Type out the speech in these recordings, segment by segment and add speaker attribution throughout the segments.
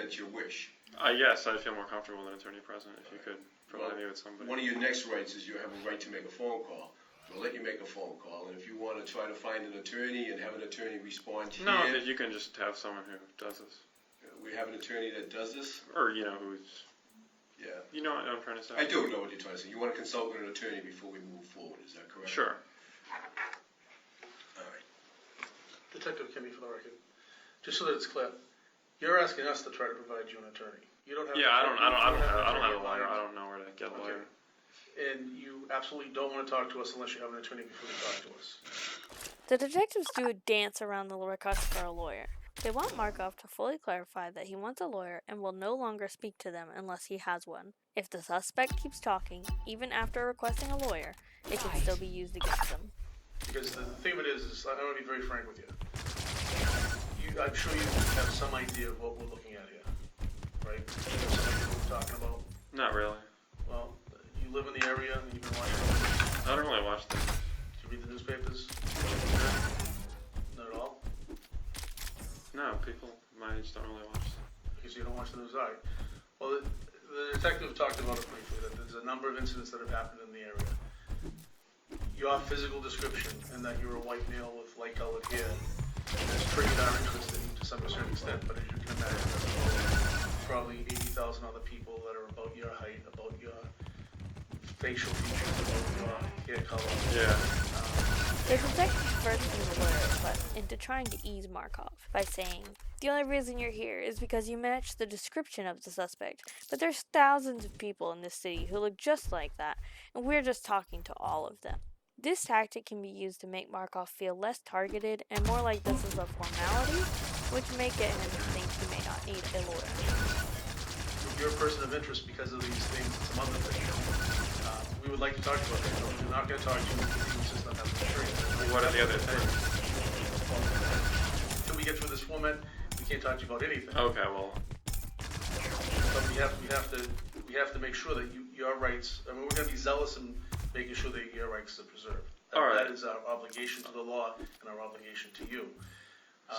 Speaker 1: that's your wish.
Speaker 2: Yes, I'd feel more comfortable with an attorney present if you could provide me with somebody.
Speaker 1: One of your next rights is you have a right to make a phone call. We'll let you make a phone call, and if you want to try to find an attorney and have an attorney respond to
Speaker 2: No, you can just have someone who does this.
Speaker 1: We have an attorney that does this?
Speaker 2: Or, who's...
Speaker 1: Yeah.
Speaker 2: You know what I'm trying to say?
Speaker 1: I do know what you're trying to say. You want to consult with an attorney before we move forward, is that correct?
Speaker 2: Sure.
Speaker 1: All right.
Speaker 3: Detective Kimmy, for the record, just so that it's clear, you're asking us to try to provide you an attorney. You don't have.
Speaker 2: Yeah, I don't have a lawyer. I don't know where to get a lawyer.
Speaker 3: And you absolutely don't want to talk to us unless you have an attorney before you talk to us.
Speaker 4: The detectives do a dance around the request for a lawyer. They want Markov to fully clarify that he wants a lawyer and will no longer speak to them unless he has one. If the suspect keeps talking, even after requesting a lawyer, it can still be used against them.
Speaker 3: Because the thing of it is I want to be very frank with you. I'm sure you have some idea of what we're looking at here, right? You know some idea what we're talking about?
Speaker 2: Not really.
Speaker 3: Well, you live in the area and you've been watching.
Speaker 2: I don't really watch them.
Speaker 3: Do you read the newspapers? Not at all?
Speaker 2: No, people my age don't really watch them.
Speaker 3: Because you don't watch the news, all right. Well, the detective talked about it briefly, that there's a number of incidents that have happened in the area. Your physical description, and that you're a white male with light-colored hair, has triggered our interest in you to some certain extent, but as you can imagine, there's probably 80,000 other people that are about your height, about your facial features, about your hair color.
Speaker 2: Yeah.
Speaker 4: The detective first sees a lawyer, but into trying to ease Markov by saying, "The only reason you're here is because you match the description of the suspect, but there's thousands of people in this city who look just like that, and we're just talking to all of them." This tactic can be used to make Markov feel less targeted and more like this is a formality, which may get him to think he may not need a lawyer.
Speaker 3: You're a person of interest because of these things and some other things. We would like to talk about that, but we're not going to talk to you because you insist on having an attorney.
Speaker 2: What are the other things?
Speaker 3: Until we get through this format, we can't talk to you about anything.
Speaker 2: Okay, well.
Speaker 3: But we have to make sure that your rights. I mean, we're going to be zealous in making sure that your rights are preserved.
Speaker 2: All right.
Speaker 3: That is our obligation to the law and our obligation to you.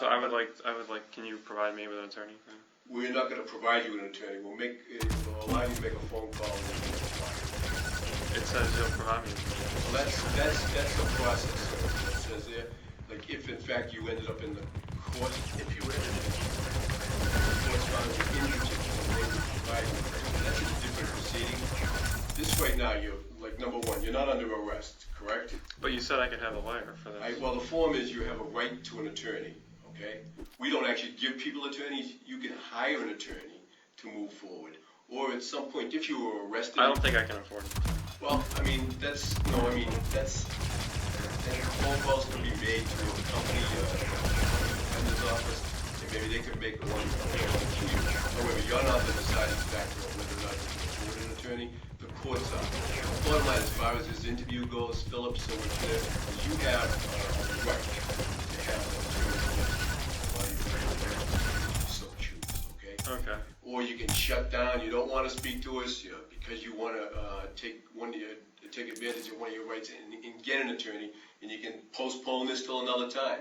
Speaker 2: So I would like. Can you provide me with an attorney?
Speaker 1: We're not going to provide you with an attorney. We'll allow you to make a phone call.
Speaker 2: It says you'll provide me.
Speaker 1: Well, that's the process. It says there, like if in fact you ended up in the court, if you ended up in the court's found you injured, they would provide you. That's a different proceeding. This right now, you're like number one, you're not under arrest, correct?
Speaker 2: But you said I could have a lawyer for this.
Speaker 1: Well, the form is you have a right to an attorney. Okay? We don't actually give people attorneys. You can hire an attorney to move forward. Or at some point, if you were arrested...
Speaker 2: I don't think I can afford it.
Speaker 1: Well, that's phone calls can be made to a company, defender's office, and maybe they can make one available to you. However, you're not the deciding factor of whether or not you can afford an attorney. The courts are. Bottom line, as far as this interview goes, Philip, so it's clear, you have a right to have an attorney.
Speaker 2: Okay.
Speaker 1: Or you can shut down. You don't want to speak to us because you want to take advantage of one of your rights and get an attorney, and you can postpone this till another time.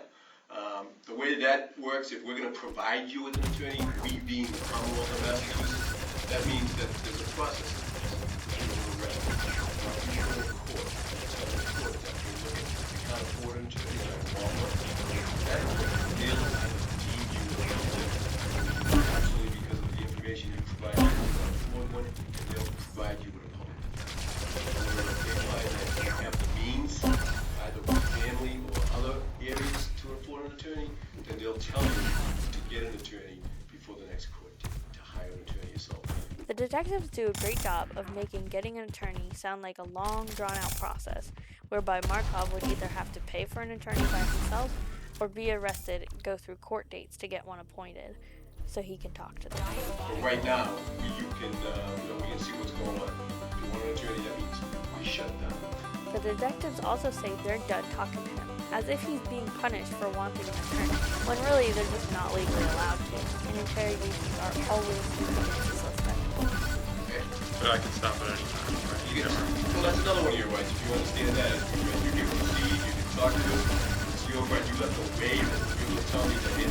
Speaker 1: The way that works, if we're going to provide you with an attorney, we being the Commonwealth of Massachusetts, that means that there's a process. Can't afford an attorney. That deal you provide you with one, and they'll provide you with a public defender. If they find that you have the means, either with family or other areas to afford an attorney, then they'll tell you to get an attorney before the next court date, to hire an attorney yourself.
Speaker 4: The detectives do a great job of making getting an attorney sound like a long, drawn-out process, whereby Markov would either have to pay for an attorney by himself or be arrested and go through court dates to get one appointed, so he can talk to them.
Speaker 1: But right now, we can see what's going on. If you want an attorney, that means we shut down.
Speaker 4: The detectives also say they're done talking to him, as if he's being punished for wanting an attorney, when really they're just not legally allowed to, and interrogations are always used against the suspect.
Speaker 1: Okay.
Speaker 2: But I can stop at any time, right?
Speaker 1: Well, that's another one of your rights. If you understand that, you can proceed, you can talk to us. It's your right. You have to waive it. You have to tell me that, hey,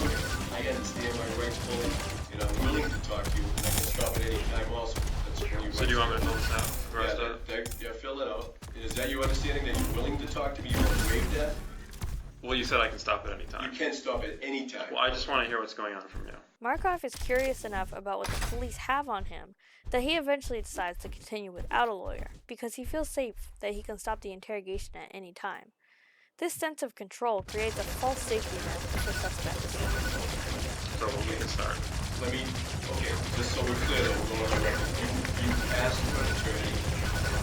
Speaker 1: I understand my rights fully, and and I'm willing to talk to you, and I can stop at any time also. That's when you
Speaker 2: So do you want me to fill this out? Before I
Speaker 1: Yeah,
Speaker 2: start?
Speaker 1: yeah, fill it out. Is that your understanding that you're willing to talk to me? You want to waive that?
Speaker 2: Well, you said I can stop at any
Speaker 1: You
Speaker 2: time.
Speaker 1: can stop at any time.
Speaker 2: Well, I just want to hear what's going on from you.
Speaker 4: Markov is curious enough about what the police have on him that he eventually decides to continue without a lawyer because he feels safe that he can stop the interrogation at any time. This sense of control creates a false safety net for suspects.
Speaker 2: So we can start.
Speaker 1: Okay, just so we're clear, though, we're going on the record. You asked for an attorney.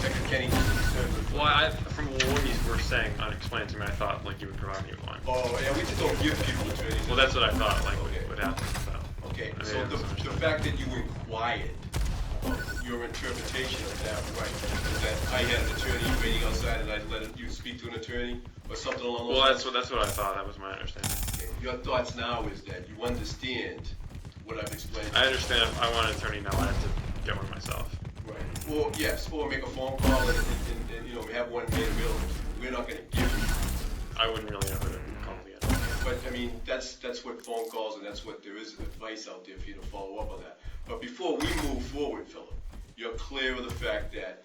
Speaker 1: Detective Kenny was concerned with.
Speaker 2: Well, from what you were saying, unexplained to me, I thought like you would provide me with one.
Speaker 1: Oh, yeah, we just don't give people attorneys.
Speaker 2: Well, that's what I thought like
Speaker 1: Okay.
Speaker 2: would happen. So.
Speaker 1: Okay,
Speaker 2: I mean,
Speaker 1: so the fact that you inquired your interpretation of that right, is that I had an attorney waiting outside and I let you speak to an attorney or something along those lines?
Speaker 2: Well, that's what I thought. That was my understanding.
Speaker 1: Okay, your thoughts now is that you understand what I've explained.
Speaker 2: I understand. If I want an attorney now, I have to get one myself.
Speaker 1: Right. Or yes, or make a phone call and have one made available. We're not going to give you.
Speaker 2: I wouldn't really know who to call again.
Speaker 1: But I mean, that's what phone calls and that's what there is advice out there for you to follow up on that. But before we move forward, Philip, you're clear of the fact that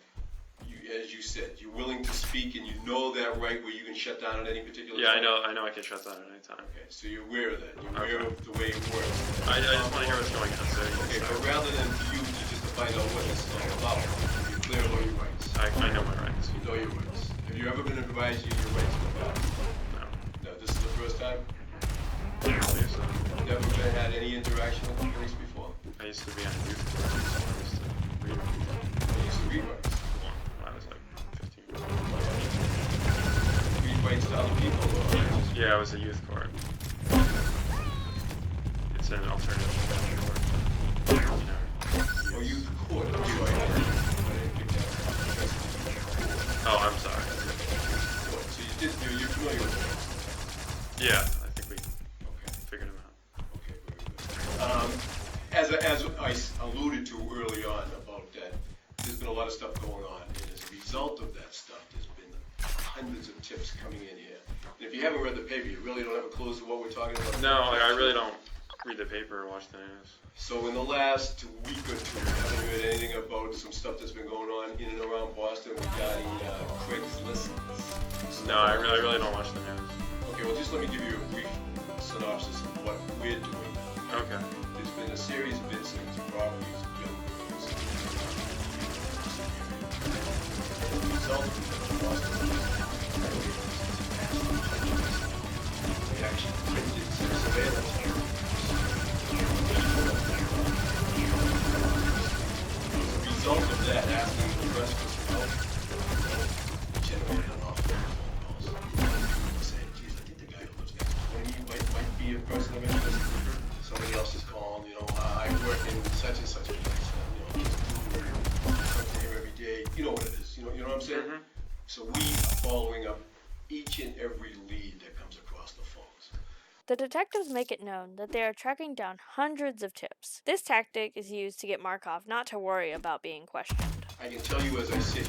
Speaker 1: you, as you said, you're willing to speak and you know that right where you can shut down at any particular
Speaker 2: Yeah,
Speaker 1: time?
Speaker 2: I know I can shut down at any time.
Speaker 1: Okay, so you're aware of that. You're aware of the way it works.
Speaker 2: I just want to hear what's going on. So
Speaker 1: Okay, but rather than for you to just to find out what this is all about, you're clear of all your rights.
Speaker 2: I know my rights.
Speaker 1: You know your rights. Have you ever been advised of your rights in the past?
Speaker 2: No.
Speaker 1: No, this is the first time?
Speaker 2: I don't believe so.
Speaker 1: Never had any interaction with the police before?
Speaker 2: I used to be on a youth court. I used to read rights.
Speaker 1: You used to read rights.
Speaker 2: When I was like 15.
Speaker 1: Read rights to other people or just
Speaker 2: Yeah, I was a youth court. It's an alternative court.
Speaker 1: Oh, you court. I'm sorry. I didn't pick that up.
Speaker 2: Oh, I'm sorry.
Speaker 1: Court. So you're familiar with it?
Speaker 2: Yeah, I think we
Speaker 1: Okay.
Speaker 2: figured them out.
Speaker 1: Okay, very good. As I alluded to early on about that, there's been a lot of stuff going on, and as a result of that stuff, there's been hundreds of tips coming in here. And if you haven't read the paper, you really don't have a clue as to what we're talking about.
Speaker 2: No, like, I really don't read the paper or watch the news.
Speaker 1: So in the last week or two, you haven't heard anything about some stuff that's been going on in and around Boston regarding Craigslist?
Speaker 2: No, I really don't watch the news.
Speaker 1: Okay, well, just let me give you a brief synopsis of what we're doing.
Speaker 2: Okay.
Speaker 1: There's been a series of incidents of robberies of young girls. As a result of that, Boston we actually printed some surveillance cameras. As a result of that, asking the press for some help, generated an awful lot of phone calls. People saying, geez, I think the guy who lives next door to me might be a person of interest. Somebody else is calling, I work in such and such a place. Come to here every day. You know what it is. You know what I'm saying?
Speaker 2: Mm-hmm.
Speaker 1: So we are following up each and every lead that comes across the phones.
Speaker 4: The detectives make it known that they are tracking down hundreds of tips. This tactic is used to get Markov not to worry about being questioned.
Speaker 1: I can tell you as I sit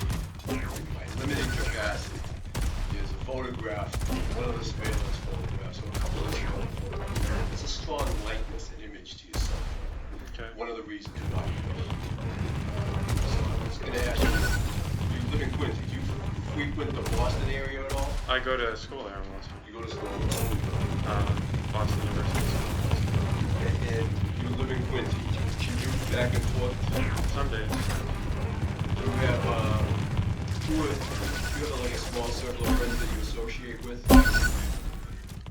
Speaker 1: here, in my limited capacity, there's a photograph, one of the surveillance photographs, or a couple of photographs. It's a strong likeness and image to yourself.
Speaker 2: Okay.
Speaker 1: One of the reasons why you So I was going to ask you, you live in Quincy, do you frequent the Boston area at all?
Speaker 2: I go to school there once.
Speaker 1: You go to school?
Speaker 2: Boston University.
Speaker 1: And you live in Quincy, do you commute back and forth?
Speaker 2: Some days.
Speaker 1: Do you have, do you have like a small circle of friends that you associate with?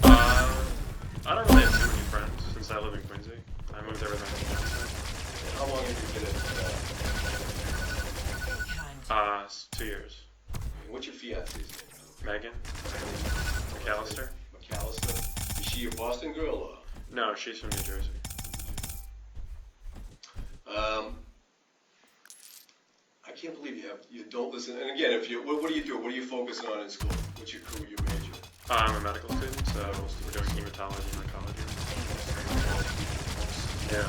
Speaker 2: I don't really have too many friends since I live in Quincy. I moved there with my parents.
Speaker 1: How long have you been at
Speaker 2: 2 years.
Speaker 1: what's your fiance's name?
Speaker 2: Megan McAllister.
Speaker 1: McAllister. Is she a Boston girl or?
Speaker 2: No, she's from New Jersey.
Speaker 1: I can't believe you don't listen. And again, what do you do? What are you focusing on in school? What's your career, your major?
Speaker 2: I'm a medical student, so we're doing hematology and oncology. Yeah.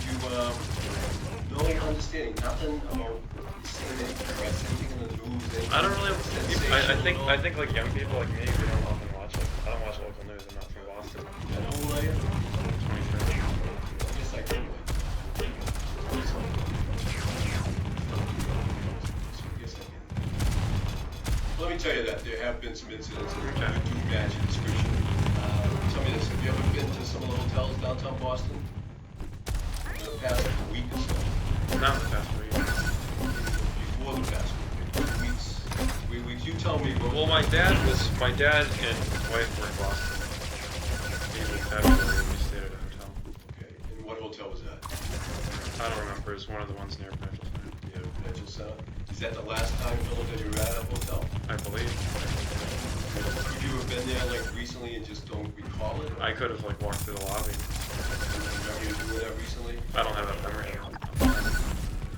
Speaker 1: You no understanding, nothing about seeing any press, anything in the news.
Speaker 2: I don't really. I think like young people like me, we don't often watch it. I don't watch local news. I'm not from Boston.
Speaker 1: How old are you? tell you that there have been some incidents that do match the description. Tell me this, have you ever been to some of the hotels downtown Boston? In the past week or so?
Speaker 2: Not the past week.
Speaker 1: Before the past week, 3 weeks. You tell me.
Speaker 2: Well, my dad and his wife were in Boston. Maybe in February, we stayed at a hotel.
Speaker 1: Okay, and what hotel was that?
Speaker 2: I don't remember. It's one of the ones near Prudential Center.
Speaker 1: Yeah, Prudential Center. Is that the last time, Philip, that you were at a hotel?
Speaker 2: I believe.
Speaker 1: Have you ever been there like recently and just don't recall it?
Speaker 2: I could have like walked through the lobby.
Speaker 1: Remember you doing that recently?
Speaker 2: I don't have that memory.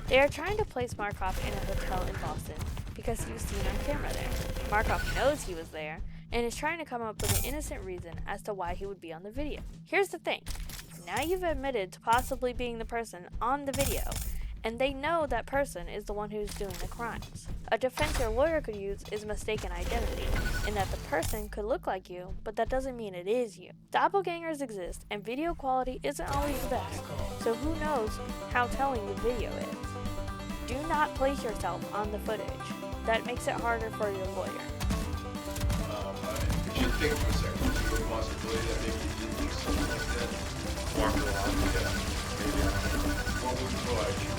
Speaker 4: They are trying to place Markov in a hotel in Boston because he was seen on camera there. Markov knows he was there and is trying to come up with an innocent reason as to why he would be on the video. Here's the thing. Now you've admitted to possibly being the person on the video, and they know that person is the one who's doing the crimes. A defense your lawyer could use is mistaken identity, in that the person could look like you, but that doesn't mean it is you. Doppelgangers exist, and video quality isn't always the best, so who knows how telling the video is. Do not place yourself on the footage. That makes it harder for your lawyer.
Speaker 1: If you think for a second, is there a possibility that maybe you didn't do something like that?
Speaker 2: Walk through the lobby.
Speaker 1: Yeah. Maybe. What would provide you?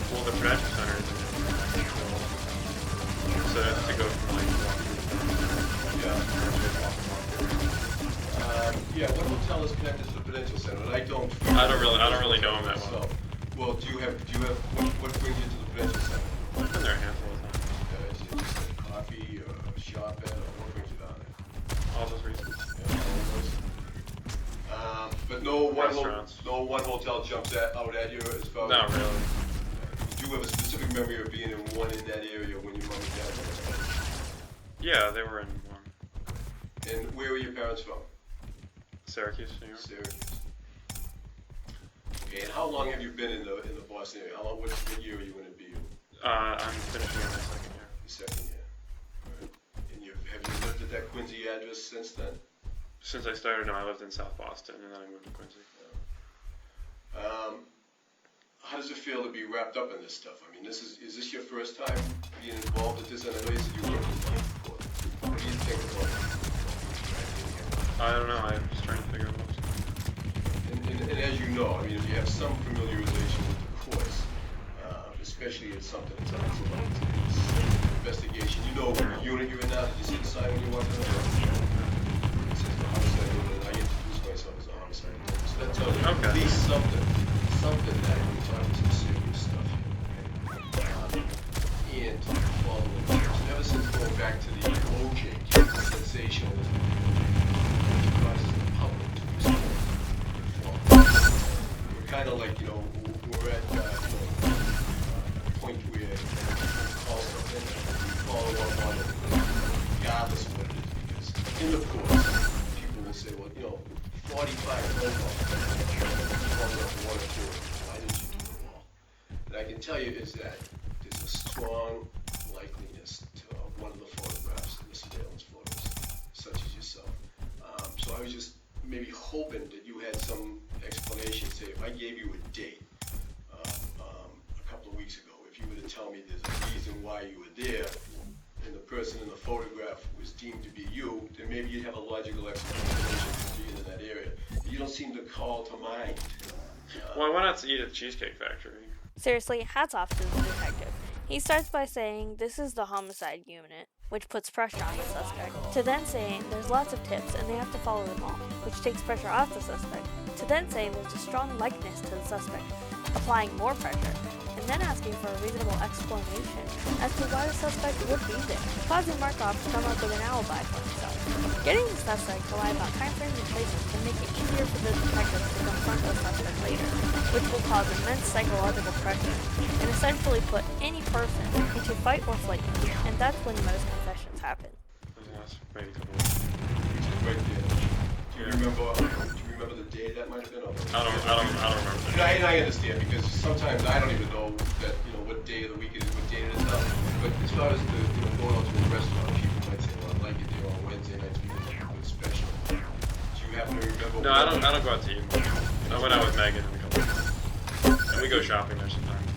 Speaker 2: Well, the Prudential Center is so that's to go from like
Speaker 1: Yeah, what hotel is connected to the Prudential Center? And I don't
Speaker 2: really know him that well.
Speaker 1: Well, what brings you to the Prudential Center?
Speaker 2: I've been there a handful of times.
Speaker 1: Is it just a coffee or a shop at, or what brings you down there?
Speaker 2: All those reasons.
Speaker 1: But no one
Speaker 2: Restaurants.
Speaker 1: hotel jumps out at you as far as...
Speaker 2: Not really.
Speaker 1: Do you have a specific memory of being in one in that area when your mom and dad were there?
Speaker 2: Yeah, they were in one.
Speaker 1: And where were your parents from?
Speaker 2: Syracuse, New York.
Speaker 1: Syracuse. Okay, and how long have you been in the Boston area? How long? What year are you going to be?
Speaker 2: I'm finishing in my second year.
Speaker 1: The second year. Right. And have you lived at that Quincy address since then?
Speaker 2: Since I started, no, I lived in South Boston, and then I moved to Quincy.
Speaker 1: How does it feel to be wrapped up in this stuff? I mean, is this your first time being involved with this? And I know you said you worked with it before. What do you think about it?
Speaker 2: I don't know. I was trying to figure out what was
Speaker 1: And as you know, I mean, if you have some familiarization with the course, especially in something that's like this investigation, you know what unit you're in now. Did you see the sign when you walked in? It says the homicide unit, and I introduced myself as a homicide unit. So that tells you at least something that we're talking some serious stuff here. And following tips. Ever since going back to the OJ case, sensationalism, which causes the public to respond. We're kind of like, we're at a point where people call something, we follow up on it, regardless of what it is, because in the course, people will say, well, 45 phone calls, one or two, why didn't you do them all? And I can tell you is that there's a strong likeliness to one of the photographs, the surveillance photos, such as yourself. So I was just maybe hoping that you had some explanation. Say, if I gave you a date a couple of weeks ago, if you were to tell me there's a reason why you were there, and the person in the photograph was deemed to be you, then maybe you'd have a logical explanation for being in that area. You don't seem to call to mind.
Speaker 2: Well, why not eat at the Cheesecake Factory?
Speaker 4: Seriously, hats off to the detective. He starts by saying this is the homicide unit, which puts pressure on the suspect, to then saying there's lots of tips and they have to follow them all, which takes pressure off the suspect, to then saying there's a strong likeness to the suspect, applying more pressure, and then asking for a reasonable explanation as to why the suspect would be there, causing Markov to come up with an alibi for himself. Getting the suspect to lie about time frames and places can make it easier for the detective to confront the suspect later, which will cause immense psychological pressure, and essentially put any person into fight or flight mode, and that's when most confessions happen.
Speaker 2: Maybe a couple of weeks.
Speaker 1: Right there. Do you remember the day that might have been?
Speaker 2: I don't remember.
Speaker 1: And I understand, because sometimes I don't even know that, what day of the week it is, what date it is now. But as far as going out to a restaurant, people might say, well, I like it there on Wednesday nights because it's special. Do you happen to remember?
Speaker 2: No, I don't go out to eat. I went out with Megan and a couple of weeks. And we go shopping there sometimes.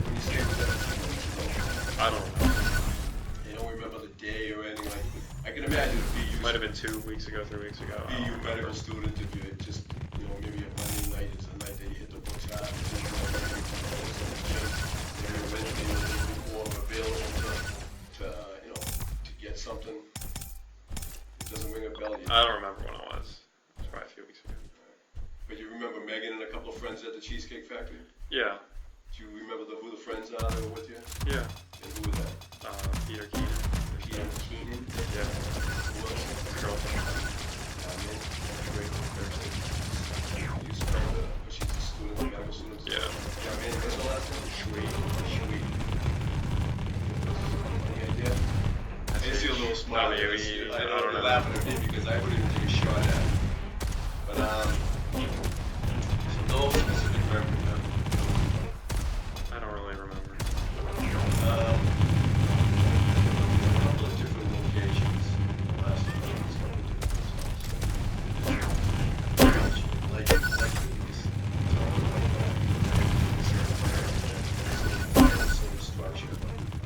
Speaker 1: When you say was that 2 weeks ago?
Speaker 2: I don't know.
Speaker 1: You don't remember the day or anything like. I can imagine a BU.
Speaker 2: Might have been 2 weeks ago, 3 weeks ago. I don't
Speaker 1: BU
Speaker 2: remember.
Speaker 1: medical student, if you had just, maybe a Monday night is the night that you hit the books hard. Maybe a Wednesday was a little bit more available to get something. It doesn't ring a bell yet.
Speaker 2: I don't remember when it was. It was probably a few weeks ago.
Speaker 1: But you remember Megan and a couple of friends at the Cheesecake Factory?
Speaker 2: Yeah.
Speaker 1: Do you remember who the friends are that were with you?
Speaker 2: Yeah.
Speaker 1: And who was that?
Speaker 2: Peter Keenan.
Speaker 1: Peter Keenan?
Speaker 2: Yeah.
Speaker 1: Who else?
Speaker 2: His girlfriend.
Speaker 1: Great Thursday. You spelled her, but she's a student, a medical student.
Speaker 2: Yeah.
Speaker 1: Yeah, man, what's her last name?
Speaker 2: Sweet.
Speaker 1: Any idea? I just see a little smile.
Speaker 2: No,
Speaker 1: I
Speaker 2: I
Speaker 1: know
Speaker 2: don't
Speaker 1: you're
Speaker 2: know.
Speaker 1: laughing at me because I wouldn't even take a shot at it. But, no specific memory, huh?
Speaker 2: I don't really remember.
Speaker 1: A couple of different locations. Last few years, a couple of different places. Like these. Same structure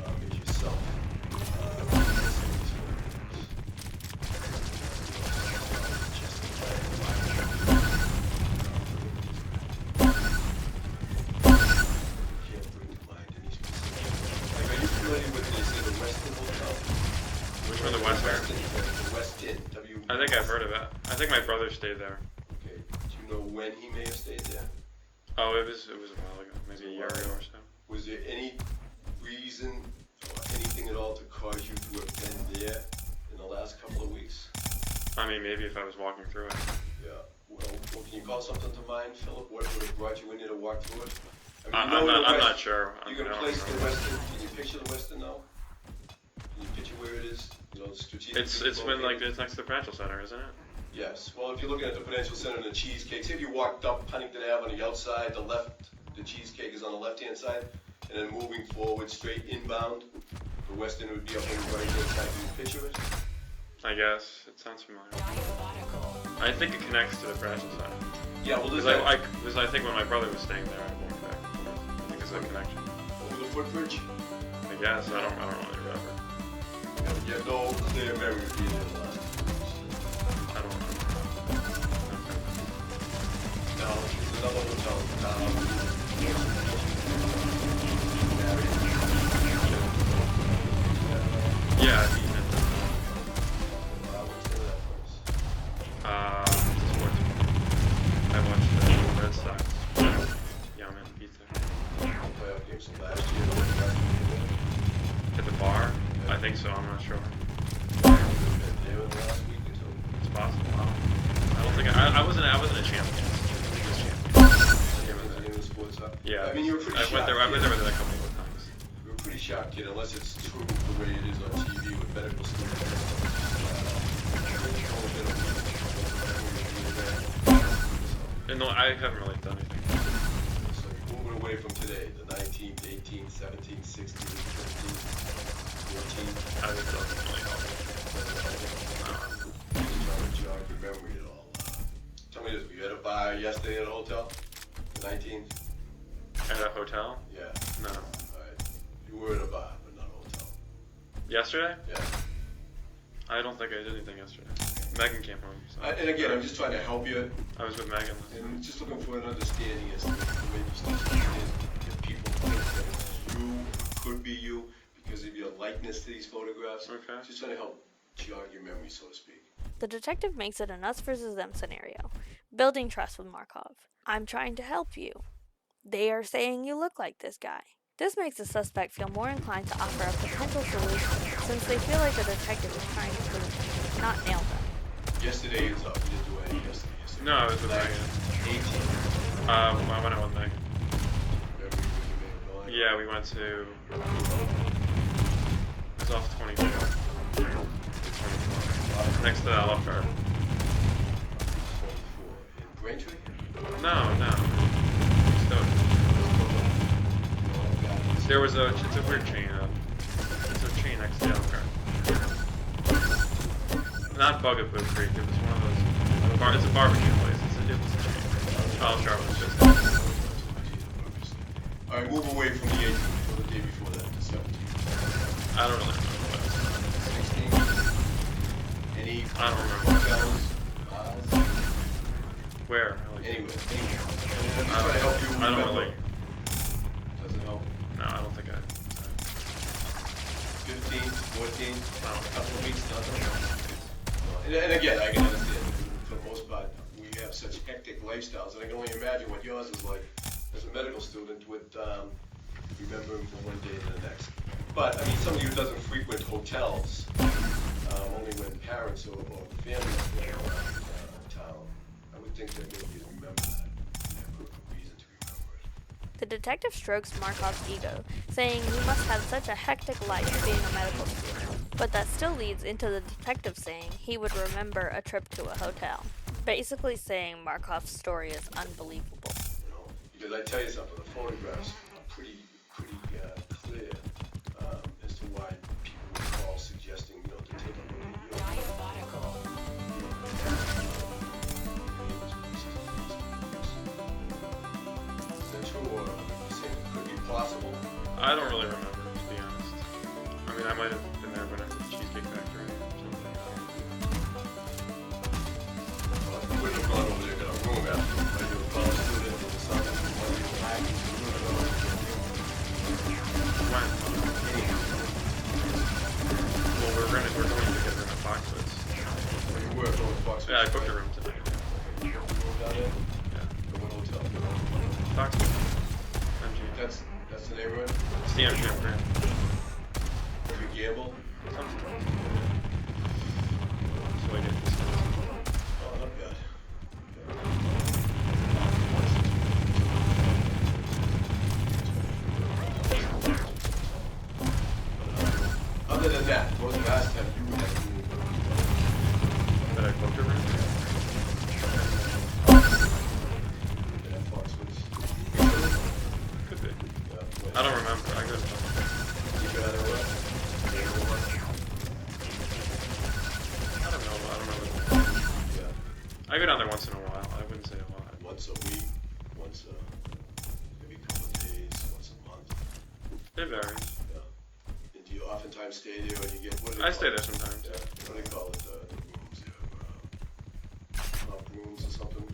Speaker 1: as yourself. Can't bring to mind any specific. Like, are you familiar with the Westin Hotel?
Speaker 2: Which one, the West End?
Speaker 1: The Westin.
Speaker 2: I think I've heard of it. I think my brother stayed there.
Speaker 1: Okay. Do you know when he may have stayed there?
Speaker 2: Oh, it was a while ago, maybe a year ago or so.
Speaker 1: Was there any reason or anything at all to cause you to have been there in the last couple of weeks?
Speaker 2: I mean, maybe if I was walking through it.
Speaker 1: Yeah. Well, can you call something to mind, Philip? What would have brought you in there to walk through it?
Speaker 2: I'm not sure.
Speaker 1: You can place the Westin. Can you picture the Westin now? Can you picture where it is? Strategically.
Speaker 2: It's been like it's next to the Prudential Center, isn't it?
Speaker 1: Yes. Well, if you're looking at the Prudential Center and the Cheesecake, say if you walked up Huntington Ave on the outside, the Cheesecake is on the left-hand side, and then moving forward straight inbound, the Westin would be up on the right-hand side. Can you picture it?
Speaker 2: I guess it sounds familiar. I think it connects to the Prudential Center.
Speaker 1: Yeah. Well,
Speaker 2: Because I think when my brother was staying there, I walked there. I think it's a connection.
Speaker 1: over the footbridge.
Speaker 2: I guess I don't really remember.
Speaker 1: You have no clear memory of being there the last 2 weeks.
Speaker 2: I don't remember.
Speaker 1: No, there's another hotel.
Speaker 2: Yeah, I mean,
Speaker 1: What's the name of that place?
Speaker 2: sports. I watched the Red Sox. Yeah, I'm in pizza.
Speaker 1: Playoff games from last year.
Speaker 2: At the bar? I think so. I'm not sure.
Speaker 1: There in the last week or two.
Speaker 2: It's possible. I don't think I wasn't a champion.
Speaker 1: The game of sports, huh?
Speaker 2: Yeah.
Speaker 1: I mean, you were pretty
Speaker 2: I
Speaker 1: shocked.
Speaker 2: went there with it a couple of times.
Speaker 1: You were pretty shocked, kid, unless it's true the way it is on TV with medical students.
Speaker 2: No, I haven't really done anything.
Speaker 1: So you're moving away from today, the 19th, 18th, 17th, 16th, 15th, 14th.
Speaker 2: I just don't really help.
Speaker 1: Just trying to jog your memory at all. Tell me this, were you at a bar yesterday at a hotel? The 19th?
Speaker 2: At a hotel?
Speaker 1: Yeah.
Speaker 2: No.
Speaker 1: Alright. You were at a bar, but not a hotel.
Speaker 2: Yesterday?
Speaker 1: Yeah.
Speaker 2: I don't think I did anything yesterday. Megan came home. So.
Speaker 1: And again, I'm just trying to help you,
Speaker 2: I was with Megan.
Speaker 1: and just looking for an understanding as to maybe if people think that it's you, could be you, because of your likeness to these photographs.
Speaker 2: Okay.
Speaker 1: Just trying to help jog your memory, so to speak.
Speaker 4: The detective makes it an us versus them scenario, building trust with Markov. I'm trying to help you. They are saying you look like this guy. This makes the suspect feel more inclined to offer a potential solution, since they feel like the detective is trying to prove them, not nail them.
Speaker 1: Yesterday is up. You didn't do any yesterday.
Speaker 2: No, I was with Megan.
Speaker 1: 18.
Speaker 2: I went out with Megan.
Speaker 1: Remember you may have gone?
Speaker 2: Yeah, we went to. It was off 24. 24. Next to the Alcazar.
Speaker 1: 24. In Braintree?
Speaker 2: No. There was it's a weird chain. It's a chain next to the Alcazar. Not Bugaboo Creek. It was one of those. It's a barbecue place. It was a chain. Alcazar was just.
Speaker 1: Alright, move away from the 18th. day before that, the 17th.
Speaker 2: I don't really remember what else.
Speaker 1: 16th. Any
Speaker 2: I don't remember.
Speaker 1: hotels, bars,
Speaker 2: Where? Like,
Speaker 1: anywhere. I'm just
Speaker 2: I
Speaker 1: trying to help you
Speaker 2: don't
Speaker 1: remember.
Speaker 2: really.
Speaker 1: Doesn't help.
Speaker 2: No, I don't think I.
Speaker 1: 15th, 14th,
Speaker 2: No.
Speaker 1: a couple of weeks, nothing. And again, I can understand, for the most part, we have such hectic lifestyles, and I can only imagine what yours is like as a medical student with remembering from one day to the next. But, I mean, somebody who doesn't frequent hotels, only when parents or family are there around town, I would think that maybe you'd remember that. You have a reason to remember it.
Speaker 4: The detective strokes Markov's ego, saying he must have such a hectic life being a medical student. But that still leads into the detective saying he would remember a trip to a hotel, basically saying Markov's story is unbelievable.
Speaker 1: You know, because I tell you something, the photographs are pretty clear as to why people would call suggesting, to take a look at your
Speaker 5: Diabotical.
Speaker 1: Is that true, or you say it could be possible?
Speaker 2: I don't really remember, to be honest. I mean, I might have been there when I was at the Cheesecake Factory or something.
Speaker 1: Well, I wouldn't have gone over there, got a room after. I do a college student, and something, one year back,
Speaker 2: When? Well, we're going to get a room at Foxwoods.
Speaker 1: when you were going to Fox.
Speaker 2: Yeah, I booked a room tonight.
Speaker 1: You have a room down there?
Speaker 2: Yeah.
Speaker 1: The one hotel?
Speaker 2: Foxwoods. MGM.
Speaker 1: That's the neighborhood?
Speaker 2: It's the MGM Grand.
Speaker 1: Do you gamble?
Speaker 2: Something. So I get this.
Speaker 1: Oh, not bad. Other than that, when was the last time you had a room?
Speaker 2: But I booked a room?
Speaker 1: Yeah, Foxwoods.
Speaker 2: Could be.
Speaker 1: Yeah,
Speaker 2: I don't remember. I could have.
Speaker 1: You got it right?
Speaker 2: I don't know. I don't remember.
Speaker 1: Yeah,
Speaker 2: I go down there once in a while. I wouldn't say a lot.
Speaker 1: once a week, once maybe a couple of days, once a month.
Speaker 2: It varies.
Speaker 1: Yeah. And do you oftentimes stay there, or you get, what do they
Speaker 2: I
Speaker 1: call
Speaker 2: stay
Speaker 1: it?
Speaker 2: there sometimes.
Speaker 1: Yeah, what do they call it, the rooms there, comp rooms or something?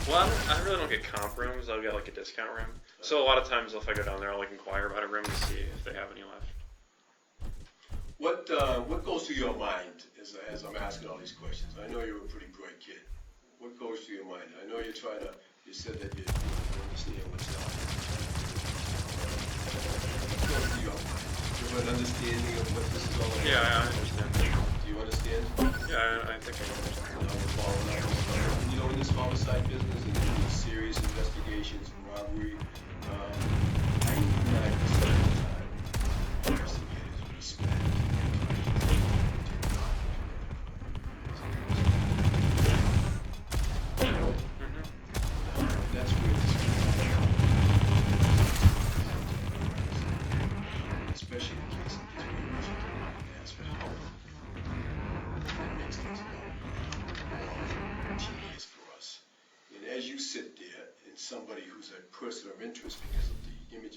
Speaker 2: Well, I really don't get comp rooms. I'll get like a discount room. So a lot of times, if I go down there, I'll like inquire about a room to see if they have any left.
Speaker 1: What goes through your mind as I'm asking all these questions? I know you're a pretty bright kid. What goes through your mind? I know you said that you understand what's out there. What goes through your mind? Do you have an understanding of what this is all about?
Speaker 2: Yeah, I understand.
Speaker 1: Do you understand?
Speaker 2: Yeah, I think I understand.
Speaker 1: In this homicide business and in these serious investigations and robbery, 99% of the time, investigators respect. That's where this especially in the case of this where you ask for help. That makes things tedious for us. And as you sit there, and somebody who's a person of interest because of the image